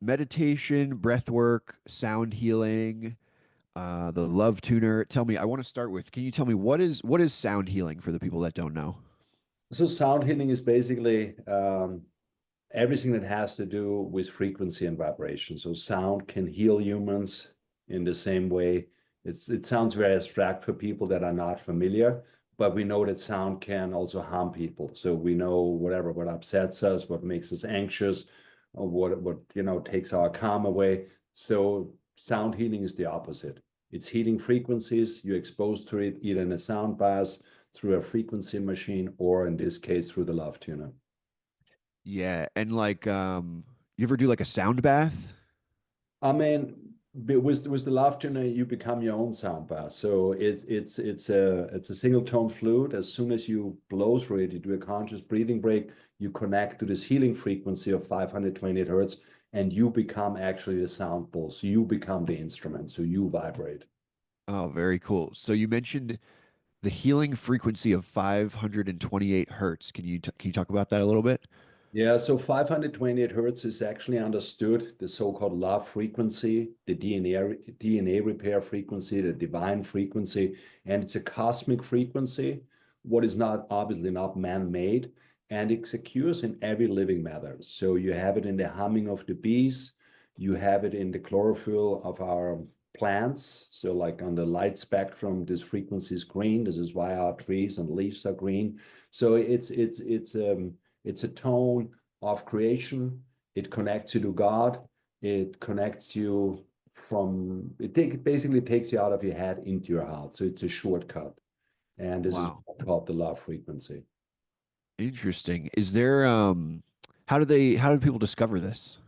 Meditation, breath work, sound healing, the love tuner. Tell me, I want to start with, can you tell me what is sound healing for the people that don't know? So sound healing is basically everything that has to do with frequency and vibration. So sound can heal humans in the same way. It sounds very abstract for people that are not familiar, but we know that sound can also harm people. So we know what upsets us, what makes us anxious, or what takes our calm away. So sound healing is the opposite. It's healing frequencies. You're exposed to it either in a sound bath, through a frequency machine, or in this case, through the love tuner. Yeah, and you ever do like a sound bath? I mean, with the love tuner, you become your own sound bath. So it's a single tone fluid. As soon as you blow through it, you do a conscious breathing break. You connect to this healing frequency of 528 hertz, and you become actually the sound bowl. So you become the instrument. So you vibrate. Oh, very cool. So you mentioned the healing frequency of 528 hertz. Can you talk about that a little bit? Yeah, so 528 hertz is actually understood the so-called love frequency, the DNA repair frequency, the divine frequency, and it's a cosmic frequency, what is not obviously not man-made, and it occurs in every living matter. So you have it in the humming of the bees, you have it in the chlorophyll of our plants. So like on the light spectrum, this frequency is green. This is why our trees and leaves are green. So it's a tone of creation. It connects you to God. It connects you basically takes you out of your head into your heart. So it's a shortcut. And this is Wow. called the love frequency. Interesting. Is there how do people discover this?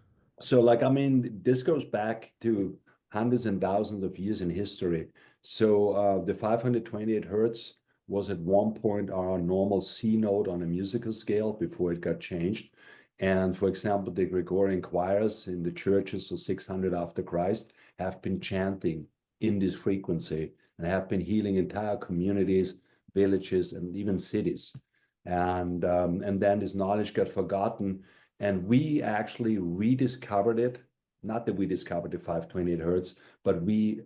So, like, I mean, this goes back to hundreds and thousands of years in history. So, the 528 hertz was at one point our normal C note on a musical scale before it got changed. And for example, the Gregorian choirs in the churches of 600 after Christ have been chanting in this frequency and have been healing entire communities, villages, and even cities. And then this knowledge got forgotten, and we actually rediscovered it. Not that we discovered the 528 hertz, but we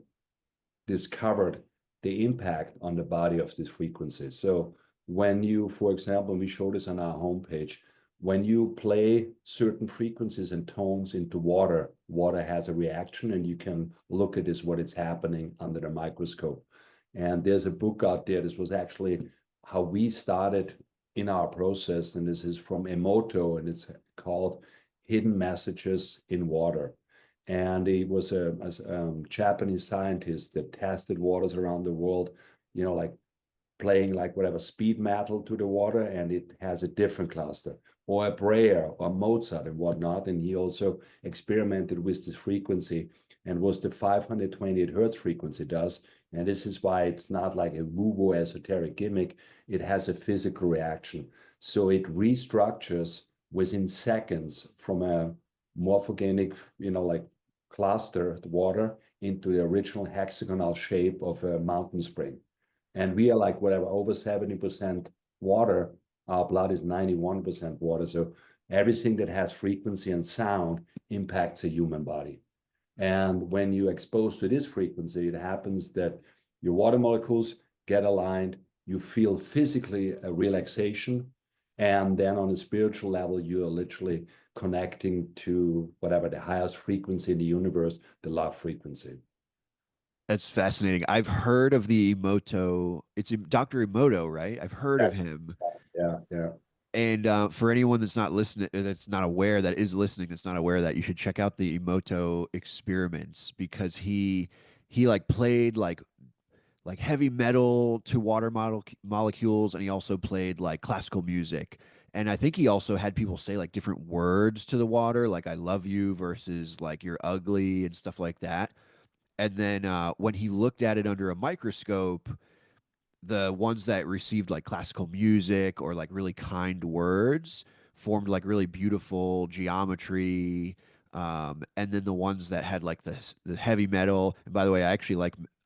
discovered the impact on the body of this frequency. So when you, for example, we show this on our homepage, when you play certain frequencies and tones into water, water has a reaction, and you can look at this, what is happening under the microscope. And there's a book out there. This was actually how we started in our process, and this is from Emoto, and it's called Hidden Messages in Water. And he was a Japanese scientist that tested waters around the world, like playing like whatever speed metal to the water, and it has a different cluster, or a Breyer or Mozart and whatnot. And he also experimented with this frequency, and was the 528 hertz frequency does. And this is why it's not like a woo-woo esoteric gimmick. It has a physical reaction. So it restructures within seconds from a morphogenic, like cluster water into the original hexagonal shape of a mountain spring. And we are like whatever, over 70% water. Our blood is 91% water. So everything that has frequency and sound impacts a human body. And when you expose to this frequency, it happens that your water molecules get aligned, you feel physically a relaxation, and then on a spiritual level, you are literally connecting to whatever the highest frequency in the universe, the love frequency. That's fascinating. I've heard of the Emoto. It's Dr. Emoto, right? I've heard Yeah, of him. yeah, yeah. And for anyone that's not listening, that's not aware, that is listening, that's not aware of that, you should check out the Emoto experiments because he like played like heavy metal to molecules, and he also played like classical music. And I think he also had people say like different words to the water, like "I love you" versus like "you're ugly" and stuff like that. And then when he looked at it under a microscope, the ones that received like classical music or like really kind words formed like really beautiful geometry. And then the ones that had like the heavy metal, and by the way, I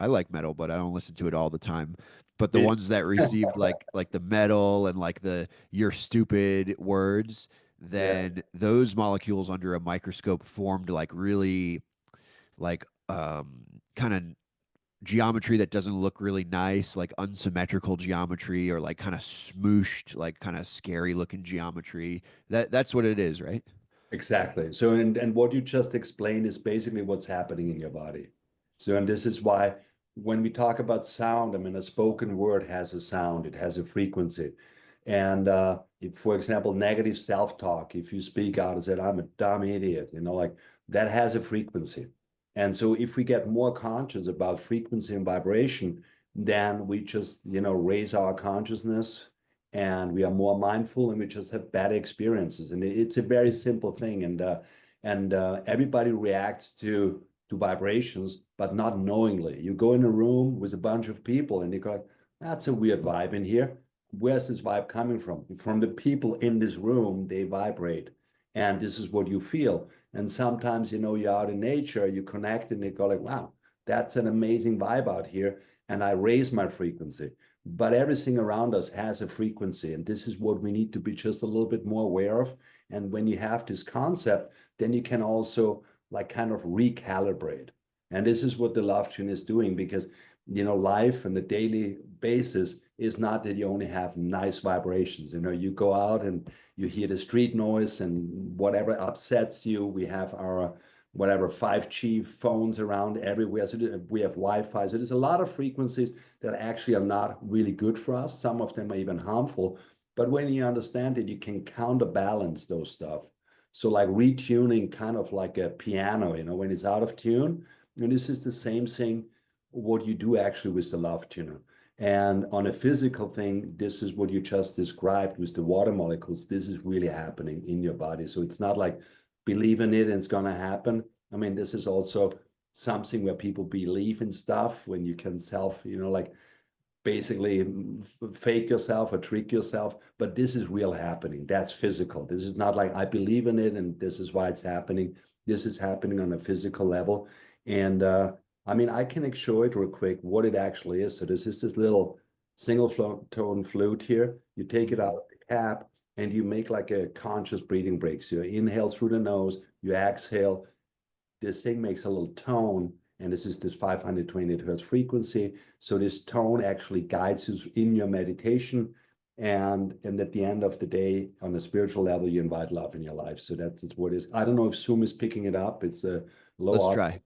like metal, but I don't listen to it all the time. But the Yeah. ones that received like the metal and like the "you're stupid" words, Yeah, then those molecules under a microscope formed like really like kind of geometry that doesn't look really nice, like unsymmetrical geometry or like kind of smooshed, like kind of scary looking geometry. That's what it is, right? exactly. So, and what you just explained is basically what's happening in your body. So, and this is why when we talk about sound, I mean, a spoken word has a sound, it has a frequency. And if, for example, negative self-talk, if you speak out and say, I'm a dumb idiot, like that has a frequency. And so if we get more conscious about frequency and vibration, then we just, raise our consciousness and we are more mindful and we just have better experiences. And it's a very simple thing. And everybody reacts to vibrations, but not knowingly. You go in a room with a bunch of people and you go, that's a weird vibe in here. Where's this vibe coming from? From the people in this room, they vibrate. And this is what you feel. And sometimes, you're out in nature, you connect and you go like, wow, that's an amazing vibe out here. And I raise my frequency. But everything around us has a frequency, and this is what we need to be just a little bit more aware of. And when you have this concept, then you can also like kind of recalibrate. And this is what the love tune is doing because life on a daily basis is not that you only have nice vibrations. You go out and you hear the street noise and whatever upsets you. We have our whatever 5G phones around everywhere. So we have Wi-Fi. So there's a lot of frequencies that actually are not really good for us. Some of them are even harmful. But when you understand it, you can counterbalance those stuff. So like retuning kind of like a piano, when it's out of tune. And this is the same thing what you do actually with the love tuner. And on a physical thing, this is what you just described with the water molecules. This is really happening in your body. So it's not like believe in it and it's going to happen. I mean, this is also something where people believe in stuff when you can like basically fake yourself or trick yourself. But this is real happening. That's physical. This is not like I believe in it and this is why it's happening. This is happening on a physical level. And I mean, I can show it real quick what it actually is. So this is this little tone flute here. You take it out Mm. of the cap and you make like a conscious breathing break. So you inhale through the nose, you exhale, this thing makes a little tone, and this is this 528 hertz frequency. So this tone actually guides you in your meditation. And at the end of the day, on a spiritual level, you invite love in your life. So that's what it is. I don't know if Zoom is picking it up. It's a low Let's audio. try.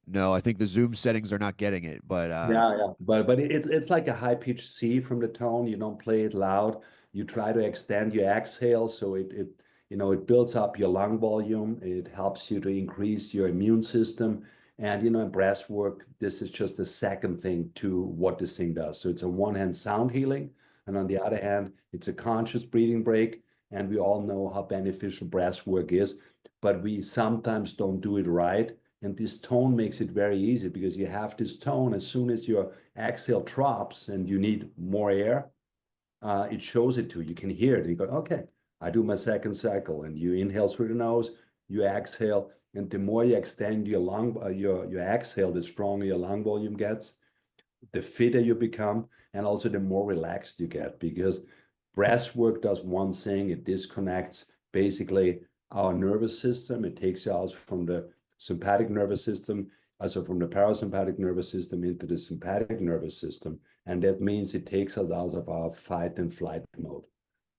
No, I think the Zoom settings are not getting it, but Yeah. But it's like a high pitched C from the tone. You don't play it loud. You try to extend your exhale so it builds up your lung volume. It helps you to increase your immune system. And in breath work, this is just the second thing to what this thing does. So it's a one hand sound healing, and on the other hand, it's a conscious breathing break. And we all know how beneficial breath work is, but we sometimes don't do it right. And this tone makes it very easy because you have this tone as soon as your exhale drops and you need more air, it shows it to you. You can hear it. And you go, okay, I do my second cycle. And you inhale through the nose, you exhale. And the more you extend your your exhale, the stronger your lung volume gets, the fitter you become, and also the more relaxed you get because breath work does one thing, it disconnects basically our nervous system. It takes you out from the sympathetic nervous system, also from the parasympathetic nervous system into the sympathetic nervous system. And that means it takes us out of our fight and flight mode.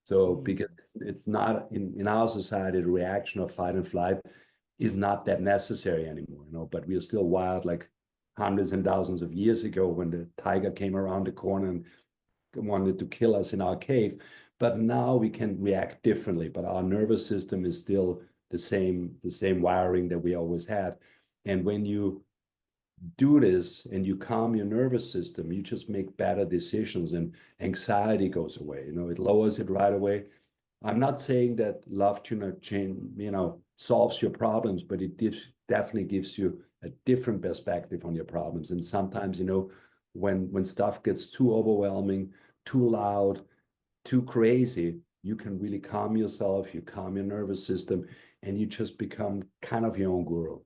So because mm, it's not in our society, the reaction of fight and flight is not that necessary anymore, but we are still wild like hundreds and thousands of years ago when the tiger came around the corner and wanted to kill us in our cave. But now we can react differently, but our nervous system is still the same wiring that we always had. And when you do this and you calm your nervous system, you just make better decisions and anxiety goes away. It lowers it right away. I'm not saying that love tuner change, solves your problems, but it definitely gives you a different perspective on your problems. And sometimes, when stuff gets too overwhelming, too loud, too crazy, you can really calm yourself, you calm your nervous system, and you just become kind of your own guru.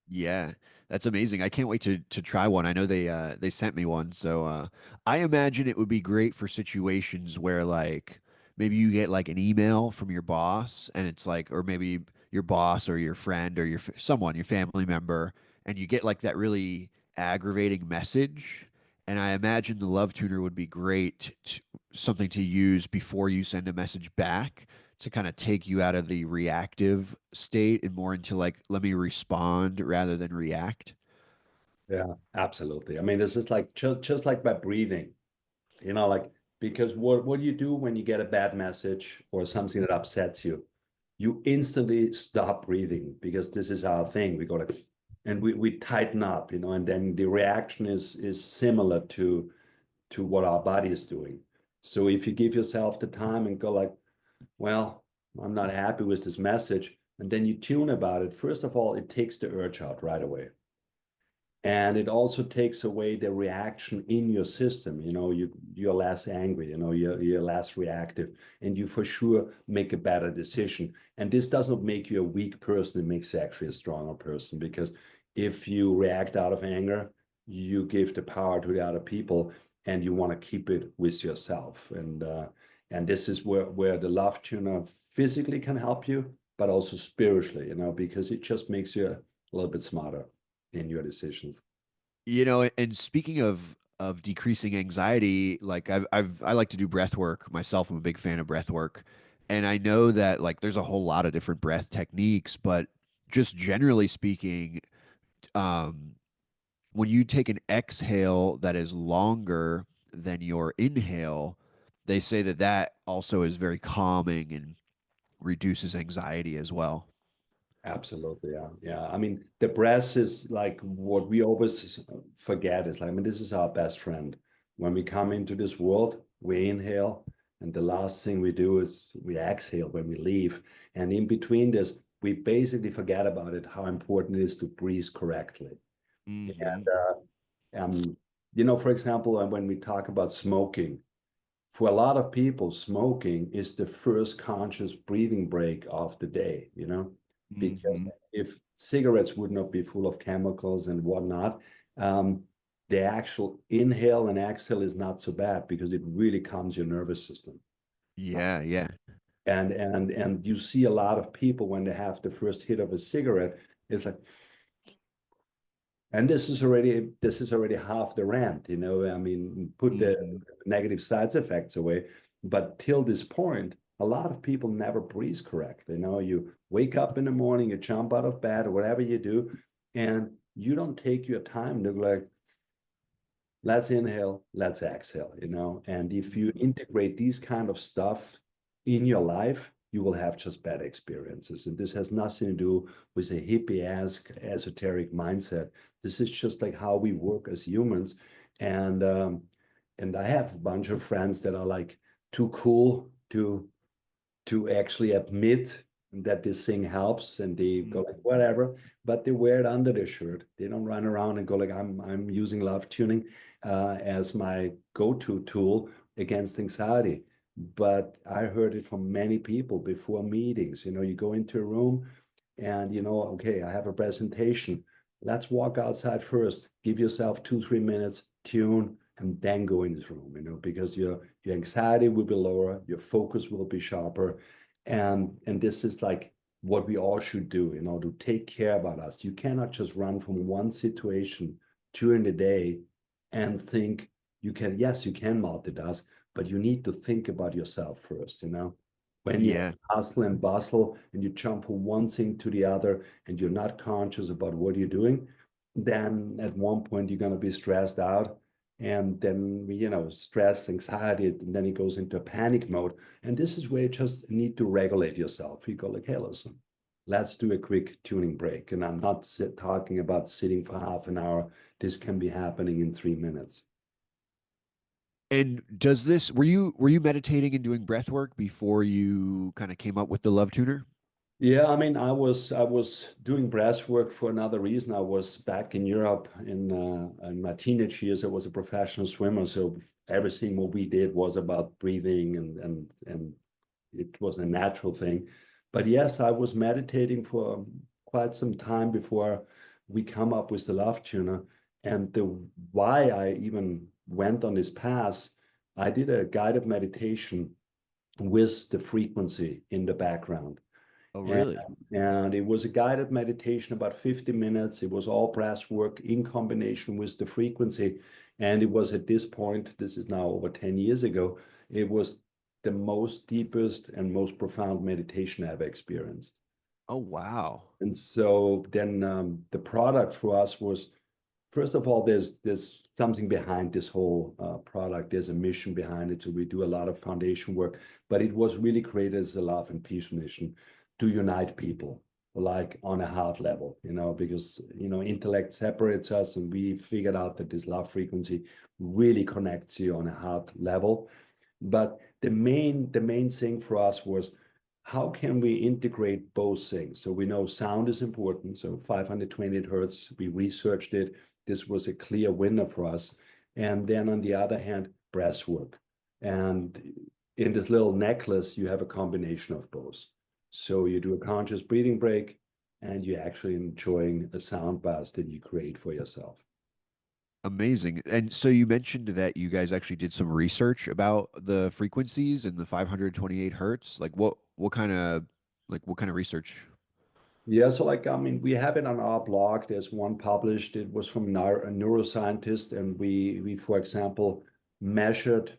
yeah. That's amazing. I can't wait to try one. I know they sent me one, so I imagine it would be great for situations where like maybe you get like an email from your boss and it's like, or maybe your boss or your friend or someone, your family member, and you get like that really aggravating message. And I imagine the love tuner would be great something to use before you send a message back to kind of take you out of the reactive state and more into like, let me respond rather than react. Yeah, absolutely. I mean, this is like just like by breathing, like because what do you do when you get a bad message or something that upsets you? You instantly stop breathing because this is our thing. We got to and we tighten up, and then the reaction is similar to what our body is doing. So if you give yourself the time and go like, well, I'm not happy with this message, and then you tune about it, first of all, it takes the urge out right away. And it also takes away the reaction in your system. You're less angry, you're less reactive, and you for sure make a better decision. And this doesn't make you a weak person, it makes you actually a stronger person, because if you react out of anger, you give the power to the other people, and you want to keep it with yourself. And this is where the love tuner physically can help you, but also spiritually, because it just makes you a little bit smarter in your decisions. And speaking of decreasing anxiety, like I like to do breath work myself. I'm a big fan of breath work. And I know that like there's a whole lot of different breath techniques, but just generally speaking, um, when you take an exhale that is longer than your inhale, they say that that also is very calming and reduces anxiety as well. Absolutely, yeah, yeah. I mean, the breath is like what we always forget is like, I mean, this is our best friend. When we come into this world, we inhale, and the last thing we do is we exhale when we leave. And in between this, we basically forget about it, how important it is to breathe correctly. Hmm. And for example, when we talk about smoking, for a lot of people, smoking is the first conscious breathing break of the day, because Hmm. if cigarettes would not be full of chemicals and whatnot, um, the actual inhale and exhale is not so bad because it really calms your nervous system. Yeah, yeah. And you see a lot of people when they have the first hit of a cigarette, it's like, and this is already half the rant, I mean, put the Hmm. negative side effects away. But till this point, a lot of people never breathe correctly. You wake up in the morning, you jump out of bed or whatever you do, and you don't take your time to like, let's inhale, let's exhale, and if you Hmm. integrate these kind of stuff in your life, you will have just better experiences. And this has nothing to do with a hippie-esque esoteric mindset. This is just like how we work as humans. And um, and I have a bunch of friends that are like too cool to actually admit that this thing helps, and they go like whatever, but they wear it under their shirt. They don't run around and go like, I'm using love tuning as my go-to tool against anxiety. But I heard it from many people before meetings. You go into a room and okay, I have a presentation. Let's walk outside first. Give yourself 2, 3 minutes, tune, and then go in this room, because your anxiety will be lower, your focus will be sharper. And this is like what we all should do, to take care about us. You cannot just run from one situation during the day and think yes, you can multitask, but you need to think about yourself first, when you Yeah. hustle and bustle and you jump from one thing to the other and you're not conscious about what you're doing, then at one point you're going to be stressed out. And then, stress, anxiety, and then it goes into a panic mode. And this is where you just need to regulate yourself. You go like, hey, listen, let's do a quick tuning break. And I'm not talking about sitting for half an hour. This can be happening in 3 minutes. And does this were you meditating and doing breath work before you kind of came up with the love tuner? Yeah, I mean, I was doing breath work for another reason. I was back in Europe in my teenage years. I was a professional swimmer, so everything what we did was about breathing, and it was a natural thing. But yes, I was meditating for quite some time before we come up with the love tuner. And the why I even went on this path, I did a guided meditation with the frequency in the background. Oh, And, really? and it was a guided meditation about 50 minutes. It was all breath work in combination with the frequency. And it was at this point, this is now over 10 years ago, it was the most deepest and most profound meditation I've experienced. Oh, wow. And so then the product for us was, first of all, there's something behind this whole product. There's a mission behind it. So we do a lot of foundation work, but it was really created as a love and peace mission to unite people, like on a heart level, because intellect separates us, and we figured out that this love frequency really connects you on a heart level. But the main thing for us was, how can we integrate both things? So we know sound is important. So 528 hertz, we researched it. This was a clear winner for us. And then on the other hand, breath work. And in this little necklace, you have a combination of both. So you do a conscious breathing break, and you're actually enjoying a sound bath that you create for yourself. Amazing. And so you mentioned that you guys actually did some research about the frequencies and the 528 hertz. Like what kind of research? Yeah, so I mean, we have it on our blog. There's one published. It was from a neuroscientist, and we, for example, measured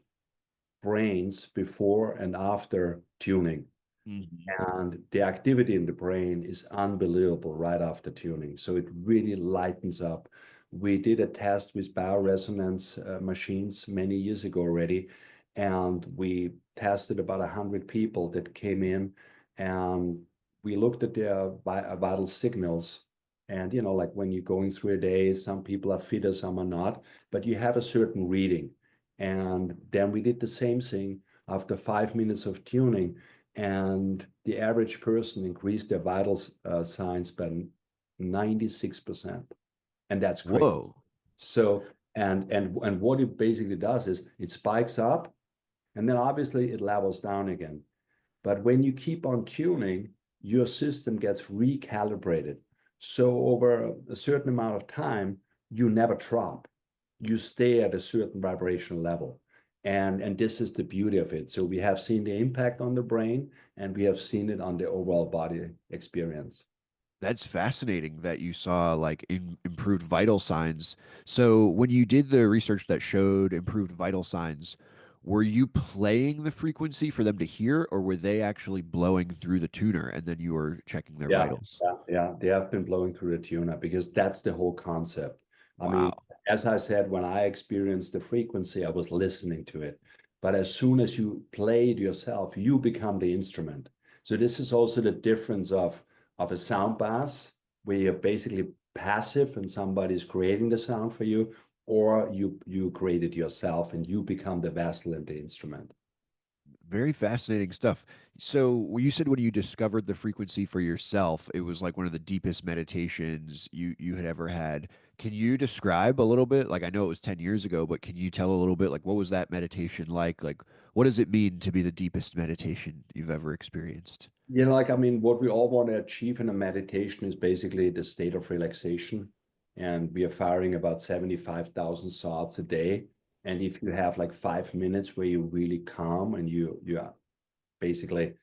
brains before and after tuning. Mhm. And the activity in the brain is unbelievable right after tuning. So it really lightens up. We did a test with bioresonance machines many years ago already, and we tested about 100 people that came in, and we looked at their vital signals. And, like when you're going through a day, some people are fitter, some are not, but you have a certain reading. And then we did the same thing after 5 minutes of tuning, and the average person increased their vital signs by 96%, and that's great. Whoa. So and what it basically does is it spikes up, and then obviously it levels down again. But when you keep on tuning, your system gets recalibrated. So over a certain amount of time, you never drop. You stay at a certain vibrational level. And this is the beauty of it. So we have seen the impact on the brain, and we have seen it on the overall body experience. That's fascinating that you saw like improved vital signs. So when you did the research that showed improved vital signs, were you playing the frequency for them to hear, or were they actually blowing through the tuner and then you were checking their Yeah, vitals? yeah. They have been blowing through the tuner because that's the whole concept. I mean, Wow. as I said, when I experienced the frequency, I was listening to it. But as soon as you play it yourself, you become the instrument. So this is also the difference of a sound bass, where you're basically passive and somebody's creating the sound for you, or you create it yourself and you become the vessel and the instrument. Very fascinating stuff. So you said when you discovered the frequency for yourself, it was like one of the deepest meditations you had ever had. Can you describe a little bit? Like I know it was 10 years ago, but can you tell a little bit like what was that meditation like? Like what does it mean to be the deepest meditation you've ever experienced? Like, I mean, what we all want to achieve in a meditation is basically the state of relaxation. And we are firing about 75,000 thoughts a day. And if you have like 5 minutes where you're really calm and you are basically,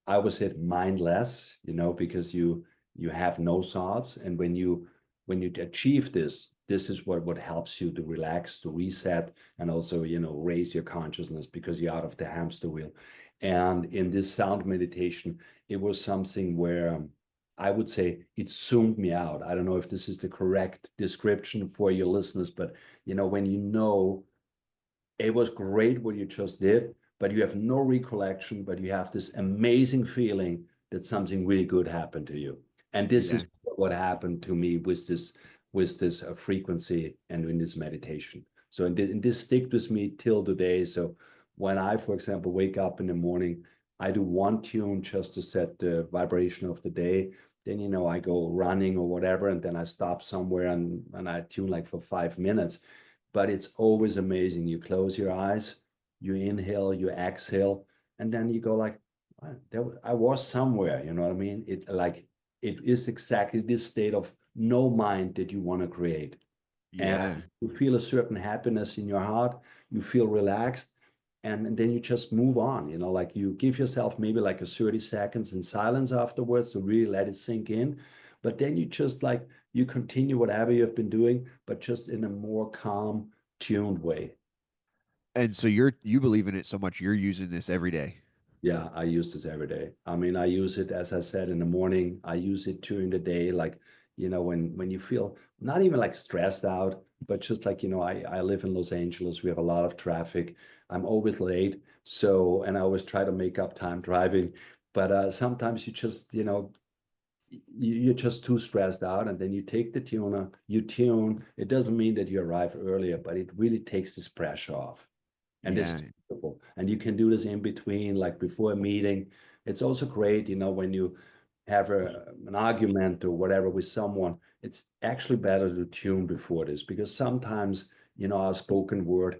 I would say mindless, because you have no thoughts. And when you achieve this, this is what helps you to relax, to reset, and also, raise your consciousness because you're out of the hamster wheel. And in this sound meditation, it was something where I would say it zoomed me out. I don't know if this is the correct description for your listeners, but when it was great what you just did, but you have no recollection, but you have this amazing feeling that something really good happened to you. And this Yeah. is what happened to me with this frequency and in this meditation. So and this stick with me till today. So when I, for example, wake up in the morning, I do one tune just to set the vibration of the day. Then I go running or whatever, and then I stop somewhere and I tune like for 5 minutes, but it's always amazing. You close your eyes, you inhale, you exhale, and then you go like, I was somewhere, you know what I mean? It is exactly this state of no mind that you want to create. And Yeah. you feel a certain happiness in your heart, you feel relaxed, and then you just move on. Like you give yourself maybe like a 30 seconds in silence afterwards to really let it sink in. But then you just like you continue whatever you've been doing, but just in a more calm, tuned way. And so you believe in it so much you're using this every day. Yeah, I use this every day. I mean, I use it, as I said, in the morning. I use it during the day, like, when you feel not even like stressed out, but just like, I live in Los Angeles. We have a lot of traffic. I'm always late. So, and I always try to make up time driving. But sometimes you just, you're just too stressed out, and then you take the tuner, you tune. It doesn't mean that you arrive earlier, but it really takes this pressure off. And this is Yeah. beautiful. And you can do this in between, like before a meeting. It's also great, when you have an argument or whatever with someone, it's actually better to tune before this, because sometimes, our spoken word,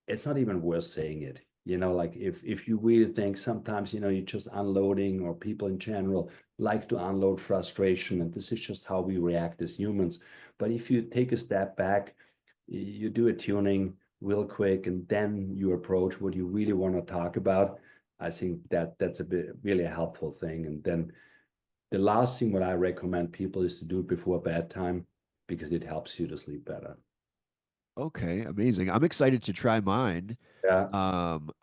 it's not even worth saying it. Like if you really think sometimes, you're just unloading, or people in general like to unload frustration, and this is just how we react as humans. But if you take a step back, you do a tuning real quick, and then you approach what you really want to talk about. I think that that's a bit really a helpful thing. And then the last thing what I recommend people is to do it before bedtime, because it helps you to sleep better. Okay, amazing. I'm excited to try mine. Yeah.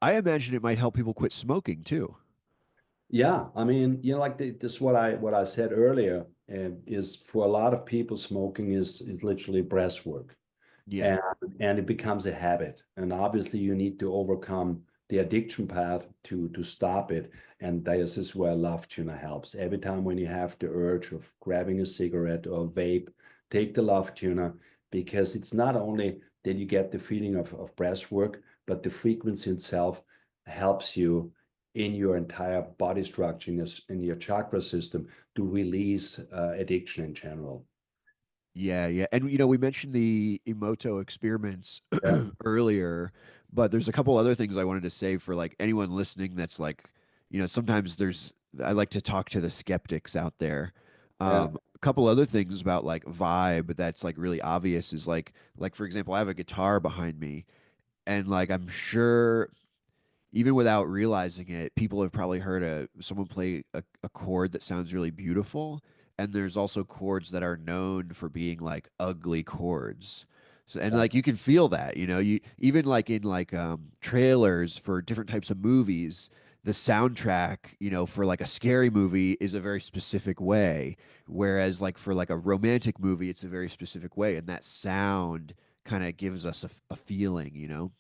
I imagine it might help people quit smoking too. Yeah, I mean, like this what I said earlier, is for a lot of people, smoking is literally breath work, Yeah. and and it becomes a habit. And obviously, you need to overcome the addiction path to stop it. And this is where Love Tuner helps. Every time when you have the urge of grabbing a cigarette or a vape, take the Love Tuner, because it's not only that you get the feeling of breath work, but the frequency itself helps you in your entire body structure, in your chakra system, to release addiction in general. Yeah, yeah. And we mentioned the Emoto experiments Yeah, earlier, but there's a couple other things I wanted to say for like anyone listening that's like, sometimes I like to talk to the skeptics out there. yeah, A couple other things about like vibe that's like really obvious is like for example, I have a guitar behind me and like I'm sure even without realizing it, people have probably heard someone play a chord that sounds really beautiful. And there's also chords that are known for being like ugly chords. So, and yeah. like you can feel that, you even like in like trailers for different types of movies, the soundtrack, for like a scary movie is a very specific way. Whereas like for like a romantic movie, it's a very specific way. And that sound kind of gives us a feeling.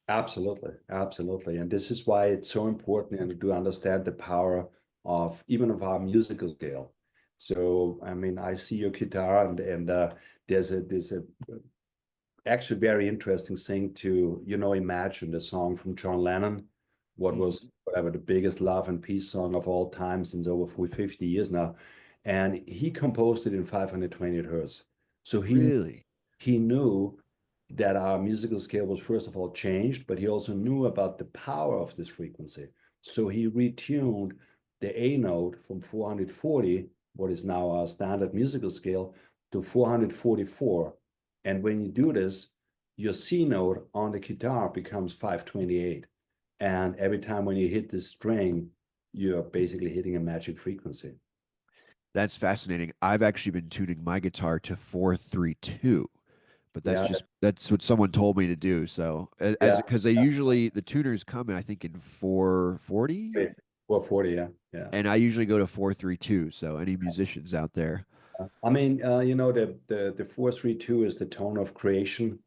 Absolutely, absolutely. And this is why it's so important and to understand the power of even of our musical scale. So, I mean, I see your guitar, and there's a actually very interesting thing to, imagine the song from John Lennon, what Mhm. was whatever the biggest love and peace song of all time since over 50 years now. And he composed it in 528 hertz. So Really? he knew that our musical scale was first of all changed, but he also knew about the power of this frequency. So he retuned the A note from 440, what is now our standard musical scale, to 444. And when you do this, your C note on the guitar becomes 528. And every time when you hit this string, you're basically hitting a magic frequency. That's fascinating. I've actually been tuning my guitar to 432, but Yeah, that's what someone told me to do. So as yeah, because they usually the tuners come in I think in 440 yeah. 440, yeah, yeah. and I usually go to 432. So any musicians out there. I mean, the 432 is the tone of creation.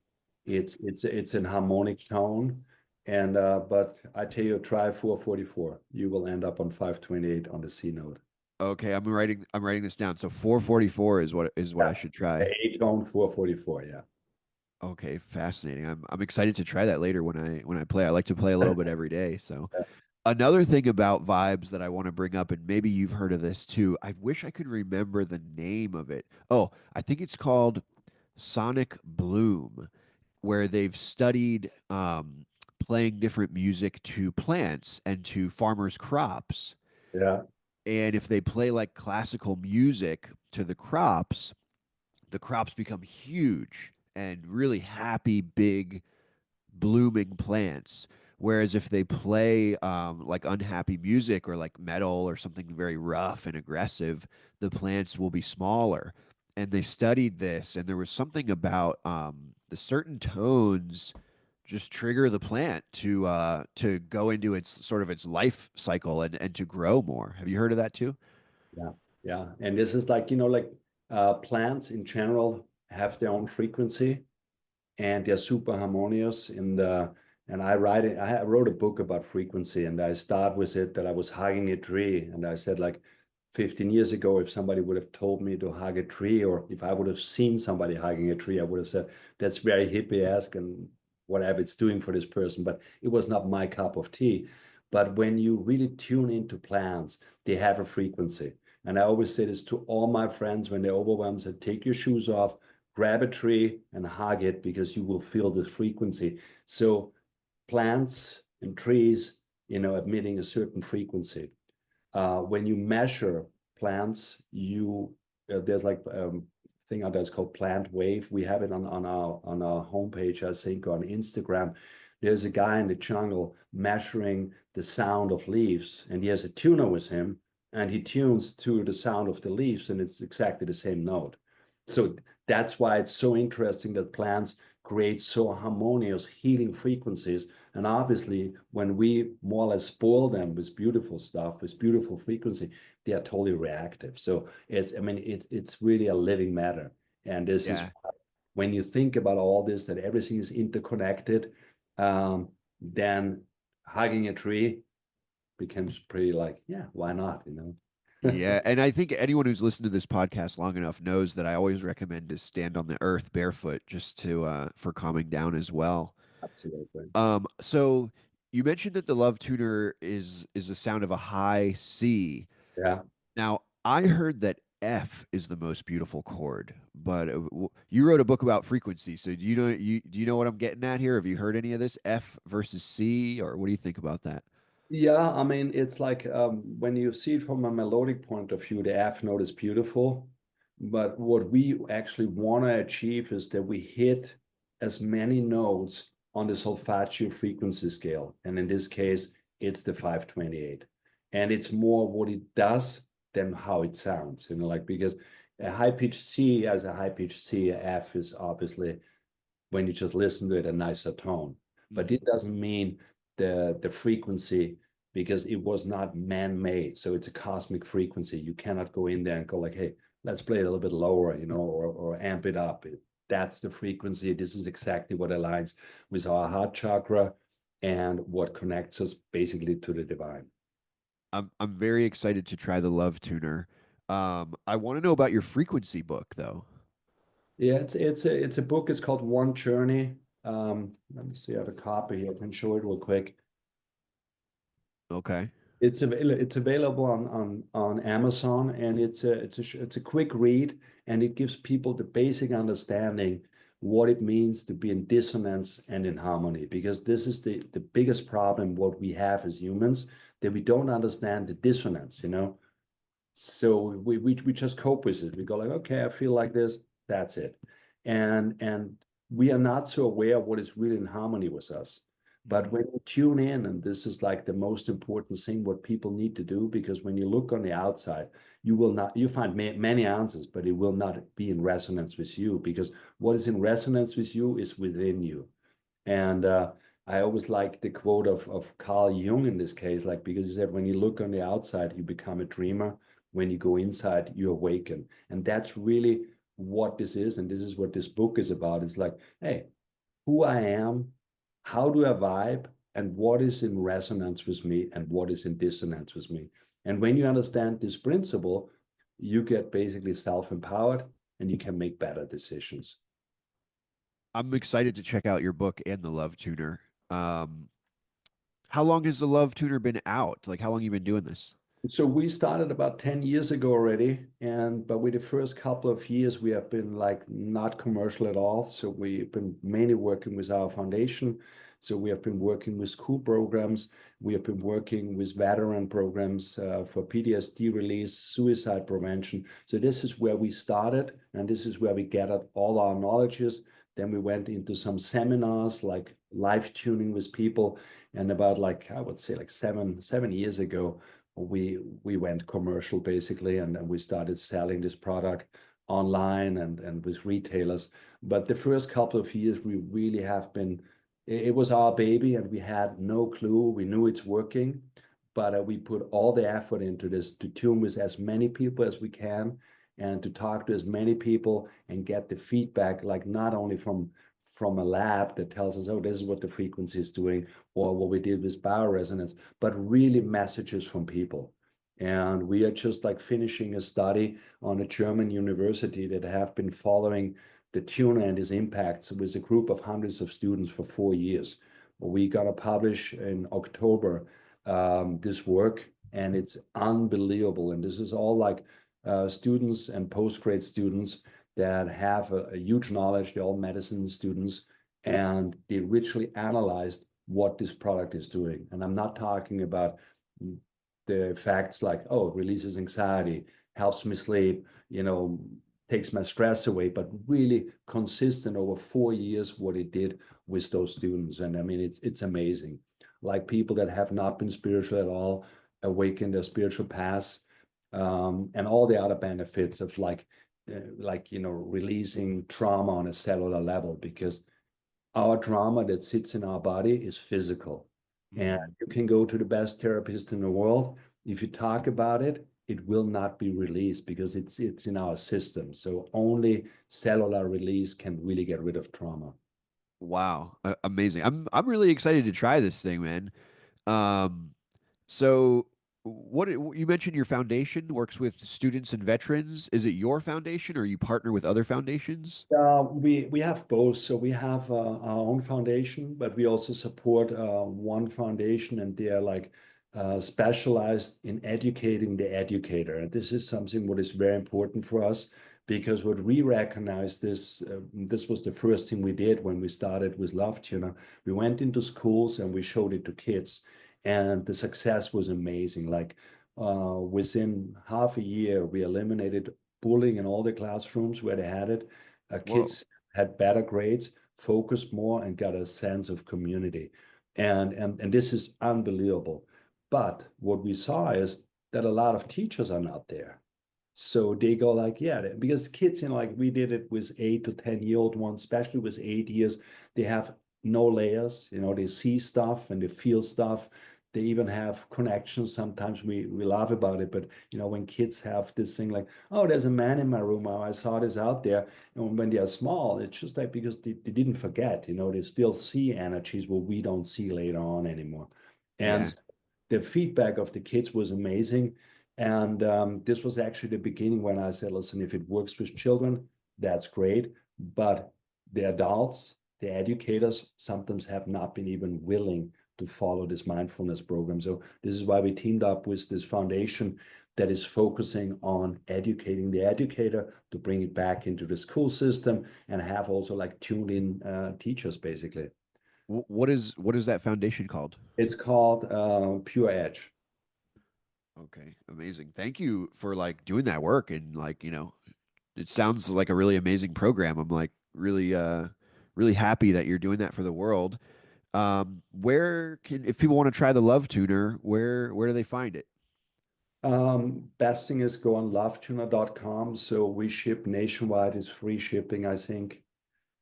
It's an harmonic tone, and but I tell you, try 444. You will end up on 528 on the C note. Okay, I'm writing this down. So 444 is what I Yeah, should the try. A tone 444. Yeah. Okay, fascinating. I'm excited to try that later when I play. I like to play a little bit every day. So another thing about vibes that I want to bring up, and maybe you've heard of this too. I wish I could remember the name of it. Oh, I think it's called Sonic Bloom, where they've studied playing different music to plants and to farmers' crops. Yeah. And if they play like classical music to the crops become huge and really happy, big, blooming plants. Whereas if they play like unhappy music or like metal or something very rough and aggressive, the plants will be smaller. And they studied this, and there was something about the certain tones just trigger the plant to go into its sort of its life cycle and to grow more. Have you heard of that too? Yeah, yeah. And this is like, like plants in general have their own frequency and they're super harmonious in the and I wrote a book about frequency and I start with it that I was hugging a tree and I said like 15 years ago if somebody would have told me to hug a tree or if I would have seen somebody hugging a tree I would have said that's very hippie-esque and whatever it's doing for this person, but it was not my cup of tea. But when you really tune into plants, they have a frequency. And I always say this to all my friends when they're overwhelmed, say, take your shoes off, grab a tree and hug it because you will feel the frequency. So plants and trees, emitting a certain frequency. When you measure plants, you there's like thing out there it's called Plant Wave. We have it on our homepage, I think, on Instagram. There's a guy in the jungle measuring the sound of leaves, and he has a tuner with him, and he tunes to the sound of the leaves, and it's exactly the same note. So that's why it's so interesting that plants create so harmonious healing frequencies. And obviously, when we more or less spoil them with beautiful stuff, with beautiful frequency, they are totally reactive. So I mean, it's really a living matter. And this is Yeah. when you think about all this, that everything is interconnected, then hugging a tree becomes pretty like, yeah, why not? Yeah, and I think anyone who's listened to this podcast long enough knows that I always recommend to stand on the earth barefoot just to for calming down as well. Absolutely. So you mentioned that the love tuner is the sound of a high C. Yeah. Now, I heard that F is the most beautiful chord, but you wrote a book about frequency. So do you know what I'm getting at here? Have you heard any of this F versus C, or what do you think about that? Yeah, I mean, it's like when you see it from a melodic point of view, the F note is beautiful. But what we actually want to achieve is that we hit as many notes on the solfeggio frequency scale. And in this case, it's the 528. And it's more what it does than how it sounds, like because a high pitched C as a high pitched C, a F is obviously when you just listen to it a nicer tone. But Mhm. it doesn't mean the frequency because it was not man-made. So it's a cosmic frequency. You cannot go in there and go like, hey, let's play it a little bit lower, or amp it up. That's the frequency. This is exactly what aligns with our heart chakra and what connects us basically to the divine. I'm very excited to try the Love Tuner. I want to know about your frequency book, though. Yeah, it's a book. It's called One Journey. Let me see. I have a copy here. I can show it real quick. Okay. It's available on Amazon, and it's a quick read, and it gives people the basic understanding what it means to be in dissonance and in harmony. Because this is the biggest problem what we have as humans, that we don't understand the dissonance. So we just cope with it. We go like, okay, I feel like this, that's it. And we are not so aware of what is really in harmony with us. But Mhm. when you tune in, and this is like the most important thing what people need to do, because when you look on the outside, you find many answers, but it will not be in resonance with you, because what is in resonance with you is within you. And I always like the quote of Carl Jung in this case, like because he said, when you look on the outside, you become a dreamer. When you go inside, you awaken. And that's really what this is. And this is what this book is about. It's like, hey, who I am, how do I vibe, and what is in resonance with me and what is in dissonance with me. And when you understand this principle, you get basically self-empowered and you can make better decisions. I'm excited to check out your book and the Love Tuner. How long has the Love Tuner been out? Like, how long you been doing this? So we started about 10 years ago already, and but with the first couple of years we have been like not commercial at all. So we've been mainly working with our foundation. So we have been working with school programs. We have been working with veteran programs for PTSD release, suicide prevention. So this is where we started, and this is where we gathered all our knowledges. Then we went into some seminars like life tuning with people, and about like I would say like seven years ago we went commercial basically, and we started selling this product online and with retailers. But the first couple of years, we really have been, it was our baby and we had no clue. We knew it's working, but we put all the effort into this to tune with as many people as we can and to talk to as many people and get the feedback, like not only from a lab that tells us, oh, this is what the frequency is doing, or what we did with bioresonance, but really messages from people. And we are just like finishing a study on a German university that have been following the tuna and its impacts with a group of hundreds of students for 4 years. We're going to publish in October this work, and it's unbelievable. And this is all like students and postgrad students that have a huge knowledge. They're all medicine students, and they richly analyzed what this product is doing. And I'm not talking about the facts like, oh, it releases anxiety, helps me sleep, takes my stress away, but really consistent over 4 years what it did with those students. And I mean, it's amazing. Like people that have not been spiritual at all awaken their spiritual paths, and all the other benefits of releasing trauma on a cellular level, because our trauma that sits in our body is physical. And Mm. you can go to the best therapist in the world. If you talk about it, it will not be released because it's in our system. So only cellular release can really get rid of trauma. Wow, amazing. I'm really excited to try this thing, man. Um, so you mentioned your foundation works with students and veterans. Is it your foundation or you partner with other foundations? We have both. So we have our own foundation, but we also support one foundation, and they are like specialized in educating the educator. And this is something what is very important for us, because what we recognize this was the first thing we did when we started with Love Tuner. We went into schools and we showed it to kids, and the success was amazing. Like within half a year, we eliminated bullying in all the classrooms where they had it. Whoa. Kids had better grades, focused more, and got a sense of community. And this is unbelievable. But what we saw is that a lot of teachers are not there. So they go like, yeah, because kids, like we did it with 8 to 10 year old ones, especially with 8 years, they have no layers, they see stuff and they feel stuff. They even have connections. Sometimes we laugh about it, but when kids have this thing like, oh, there's a man in my room. Oh, I saw this out there. And when they are small, it's just like because they didn't forget, they still see energies what we don't see later on anymore. Yeah. And the feedback of the kids was amazing. And this was actually the beginning when I said, listen, if it works with children, that's great. But the adults, the educators, sometimes have not been even willing to follow this mindfulness program. So this is why we teamed up with this foundation that is focusing on educating the educator to bring it back into the school system and have also like tuned in teachers basically. What is that foundation called? It's called Pure Edge. Okay, amazing. Thank you for like doing that work and like, it sounds like a really amazing program. I'm like really happy that you're doing that for the world. Where can if people want to try the Love Tuner, where do they find it? Best thing is go on lovetuna.com. So we ship nationwide, is free shipping, I think.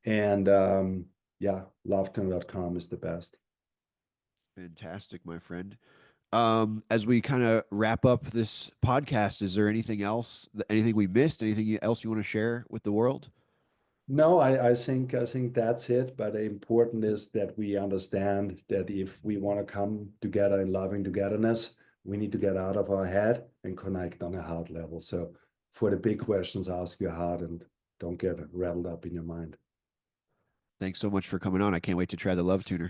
And yeah, lovetuna.com is the best. Fantastic, my friend. As we kind of wrap up this podcast, is there anything else, anything we missed, anything else you want to share with the world? No, I think that's it. But the important is that we understand that if we want to come together in loving togetherness, we need to get out of our head and connect on a heart level. So for the big questions, ask your heart and don't get rattled up in your mind. Thanks so much for coming on. I can't wait to try the Love Tuner.